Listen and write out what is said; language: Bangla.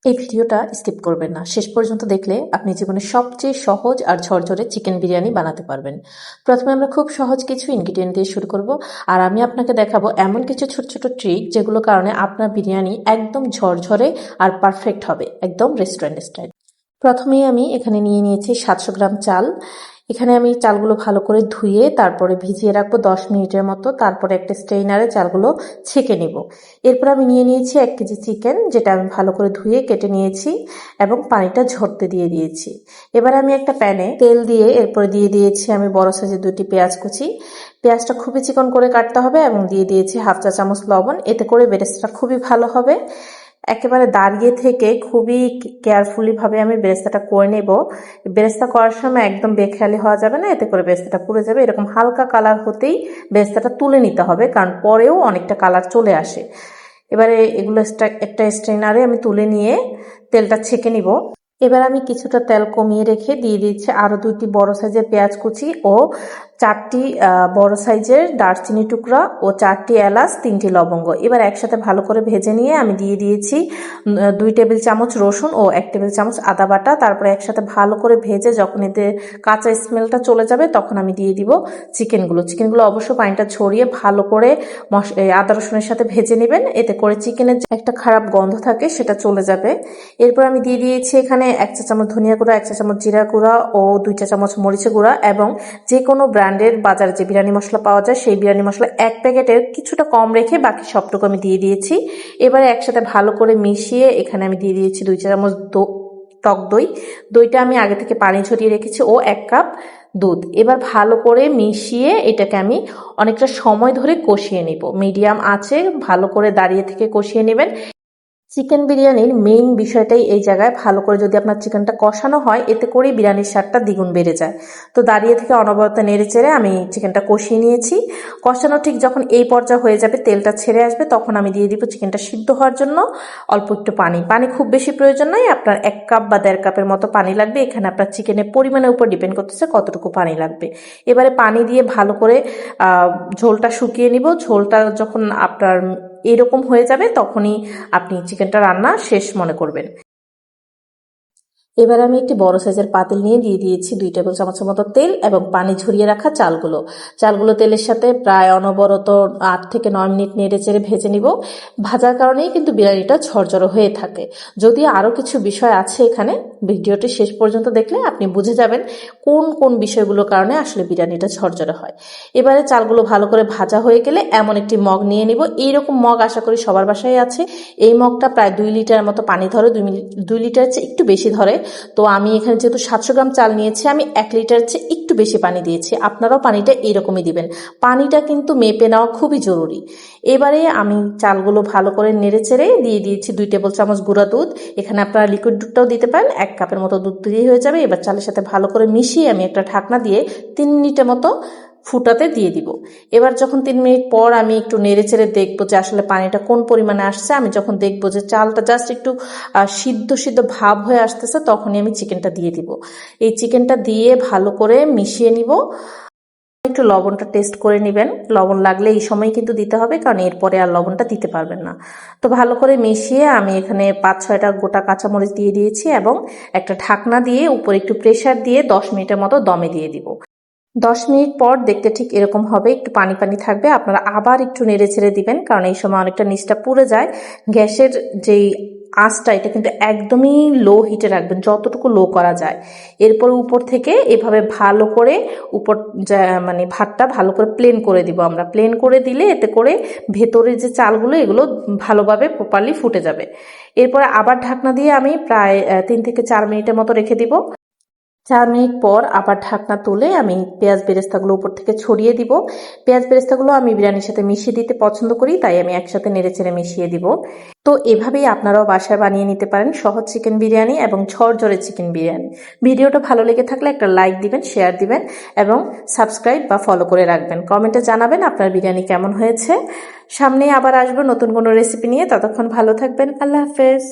এই ভিডিওটা স্কিপ করবেন না, শেষ পর্যন্ত দেখলে আপনি জীবনের সবচেয়ে সহজ আর ঝরঝরে চিকেন বিরিয়ানি বানাতে পারবেন। প্রথমে আমরা খুব সহজ কিছু ইনগ্রিডিয়েন্ট দিয়ে শুরু করব, আর আমি আপনাকে দেখাবো এমন কিছু ছোট ছোট ট্রিক যেগুলোর কারণে আপনার বিরিয়ানি একদম ঝরঝরে আর পারফেক্ট হবে, একদম রেস্টুরেন্ট স্টাইল। প্রথমেই আমি এখানে নিয়ে নিয়েছি 700 গ্রাম চাল। এখানে আমি চালগুলো ভালো করে ধুয়ে তারপরে ভিজিয়ে রাখবো 10 মিনিটের মতো। তারপরে একটা স্ট্রেইনারে চালগুলো ছেঁকে নিব। এরপর আমি নিয়ে নিয়েছি 1 কেজি চিকেন, যেটা আমি ভালো করে ধুয়ে কেটে নিয়েছি এবং পানিটা ঝরতে দিয়ে দিয়েছি। এবার আমি একটা প্যানে তেল দিয়ে এরপরে দিয়ে দিয়েছি আমি বড় সাইজের 2টি পেঁয়াজ কুচি। পেঁয়াজটা খুবই চিকন করে কাটতে হবে এবং দিয়ে দিয়েছি 1/2 চা চামচ লবণ। এতে করে বেরেস্তাটা খুবই ভালো হবে। একেবারে দাঁড়িয়ে থেকে খুবই কেয়ারফুলি ভাবে আমি বেরেস্তাটা করে নেব। বেরেস্তা করার সময় একদম বেখেয়ালি হওয়া যাবে না, এতে করে বেরেস্তাটা পুড়ে যাবে। এরকম হালকা কালার হতেই বেরেস্তাটা তুলে নিতে হবে, কারণ পরেও অনেকটা কালার চলে আসে। এবারে এগুলো একটা স্ট্রেনারে আমি তুলে নিয়ে তেলটা ছেঁকে নিব। এবার আমি কিছুটা তেল কমিয়ে রেখে দিয়ে দিচ্ছি আরো 2টি বড় সাইজের পেঁয়াজ কুচি ও 4টি বড় সাইজের দারচিনি টুকরা ও 4টি এলাচ, 3টি লবঙ্গ। এবার একসাথে ভালো করে ভেজে নিয়ে আমি দিয়ে দিয়েছি 2 টেবিল চামচ রসুন ও 1 টেবিল চামচ আদা বাটা। তারপরে একসাথে ভালো করে ভেজে যখন এতে কাঁচা স্মেলটা চলে যাবে তখন আমি দিয়ে দিব চিকেনগুলো অবশ্য পানিটা ছড়িয়ে ভালো করে আদা রসুনের সাথে ভেজে নেবেন, এতে করে চিকেনের যে একটা খারাপ গন্ধ থাকে সেটা চলে যাবে। এরপর আমি দিয়ে দিয়েছি এখানে 1 চা চামচ ধনিয়া গুঁড়া, 1 চা চামচ জিরা গুঁড়া ও 2 চা চামচ মরিচের গুঁড়া এবং যে কোনো ব্র্যান্ডের বাজারে যে বিরিয়ানি মশলা পাওয়া যায় সেই বিরিয়ানি মশলা 1 প্যাকেটের কিছুটা কম রেখে বাকি সবটুকু আমি দিয়ে দিয়েছি। এবারে একসাথে ভালো করে মিশিয়ে এখানে আমি দিয়ে দিয়েছি 2 চা চামচ টক দই। দইটা আমি আগে থেকে পানি ঝরিয়ে রেখেছি ও 1 কাপ দুধ। এবার ভালো করে মিশিয়ে এটাকে আমি অনেকটা সময় ধরে কষিয়ে নিব। মিডিয়াম আঁচে ভালো করে দাঁড়িয়ে থেকে কষিয়ে নেবেন। চিকেন বিরিয়ানির মেইন বিষয়টাই এই জায়গায়, ভালো করে যদি আপনার চিকেনটা কষানো হয় এতে করেই বিরিয়ানির স্বাদটা দ্বিগুণ বেড়ে যায়। তো দাঁড়িয়ে থেকে অনবরত নেড়ে চেড়ে আমি চিকেনটা কষিয়ে নিয়েছি। কষানো ঠিক যখন এই পর্যায়ে হয়ে যাবে, তেলটা ছেড়ে আসবে, তখন আমি দিয়ে দিব চিকেনটা সিদ্ধ হওয়ার জন্য অল্প একটু পানি খুব বেশি প্রয়োজন নয়, আপনার 1 কাপ বা 1.5 কাপের মতো পানি লাগবে। এখানে আপনার চিকেনের পরিমাণের উপর ডিপেন্ড করতেছে কতটুকু পানি লাগবে। এবারে পানি দিয়ে ভালো করে ঝোলটা শুকিয়ে নিব। ঝোলটা যখন আপনার এরকম হয়ে যাবে তখনই আপনি চিকেনটা রান্না শেষ মনে করবেন। এবার আমি একটি বড় সাইজের পাতিল নিয়ে দিয়ে দিয়েছি 2 টেবিল চামচের মতো তেল এবং পানি ঝরিয়ে রাখা চালগুলো তেলের সাথে প্রায় অনবরত 8 থেকে 9 মিনিট নেড়ে চেড়ে ভেজে নিব। ভাজার কারণেই কিন্তু বিরিয়ানিটা ঝরঝরে হয়ে থাকে। যদি আরো কিছু বিষয় আছে এখানে, ভিডিওটি শেষ পর্যন্ত দেখলে আপনি বুঝে যাবেন কোন কোন বিষয়গুলোর কারণে আসলে বিরিয়ানিটা ঝরঝরে হয়। এবারে চালগুলো ভালো করে ভাজা হয়ে গেলে এমন একটি মগ নিয়ে নিব। এইরকম মগ আশা করি সবার বাসায় আছে। এই মগটা প্রায় 2 লিটারের মতো পানি ধরে, 2 লিটারের চেয়ে একটু বেশি ধরে। তো আমি এখানে যেহেতু 700 গ্রাম চাল নিয়েছি, আমি 1 লিটারের চেয়ে একটু বেশি পানি দিয়েছি। আপনারাও পানিটা এইরকমই দিবেন। পানিটা কিন্তু মেপে নেওয়া খুবই জরুরি। এবারে আমি চালগুলো ভালো করে নেড়ে চেড়ে দিয়ে দিয়েছি 2 টেবিল চামচ গুঁড়া দুধ। এখানে আপনারা লিকুইড দুধটাও দিতে পারেন, 1 কাপের মতো দুধ দিয়ে হয়ে যাবে। এবার চালের সাথে ভালো করে মিশিয়ে আমি একটা ঢাকনা দিয়ে 3 মিনিটের মতো ফুটাতে দিয়ে দিব। এবার যখন 3 মিনিট পর আমি একটু নেড়ে চেড়ে দেখবো যে আসলে পানিটা কোন পরিমাণে আসছে, আমি যখন দেখবো যে চালটা জাস্ট একটু সিদ্ধ সিদ্ধ ভাব হয়ে আসতেছে, তখনই আমি চিকেনটা দিয়ে দিব। এই চিকেনটা দিয়ে ভালো করে মিশিয়ে নিব। একটু লবণটা টেস্ট করে নেবেন, লবণ লাগলে এই সময় কিন্তু দিতে হবে, কারণ এরপরে আর লবণটা দিতে পারবেন না। তো ভালো করে মিশিয়ে আমি এখানে 5-6টা গোটা কাঁচামরিচ দিয়ে দিয়েছি এবং একটা ঢাকনা দিয়ে উপরে একটু প্রেসার দিয়ে 10 মিনিটের মতো দমে দিয়ে দিব। 10 মিনিট পর দেখতে ঠিক এরকম হবে, একটু পানি পানি থাকবে। আপনারা আবার একটু নেড়ে ছেড়ে দিবেন, কারণ এই সময় অনেকটা নিচটা পুড়ে যায়। গ্যাসের যেই আঁচটা এটা কিন্তু একদমই লো হিটে রাখবেন, যতটুকু লো করা যায়। এরপর উপর থেকে এভাবে ভালো করে উপর মানে ভাতটা ভালো করে প্লেন করে দিব। আমরা প্লেন করে দিলে এতে করে ভেতরের যে চালগুলো এগুলো ভালোভাবে প্রপারলি ফুটে যাবে। এরপরে আবার ঢাকনা দিয়ে আমি প্রায় 3 থেকে 4 মিনিটের মতো রেখে দিব। 4 মিনিট পর আবার ঢাকনা তুলে আমি পেঁয়াজ বেরেস্তাগুলো উপর থেকে ছড়িয়ে দিব। পেঁয়াজ বেরেস্তাগুলো আমি বিরিয়ানির সাথে মিশিয়ে দিতে পছন্দ করি, তাই আমি একসাথে নেড়েচেড়ে মিশিয়ে দিব। তো এভাবেই আপনারাও বাসায় বানিয়ে নিতে পারেন সহজ চিকেন বিরিয়ানি এবং ঝরঝরে চিকেন বিরিয়ানি। ভিডিওটা ভালো লেগে থাকলে একটা লাইক দিবেন, শেয়ার দিবেন এবং সাবস্ক্রাইব বা ফলো করে রাখবেন। কমেন্টে জানাবেন আপনার বিরিয়ানি কেমন হয়েছে। সামনে আবার আসবো নতুন কোনো রেসিপি নিয়ে, ততক্ষণ ভালো থাকবেন। আল্লাহ হাফেজ।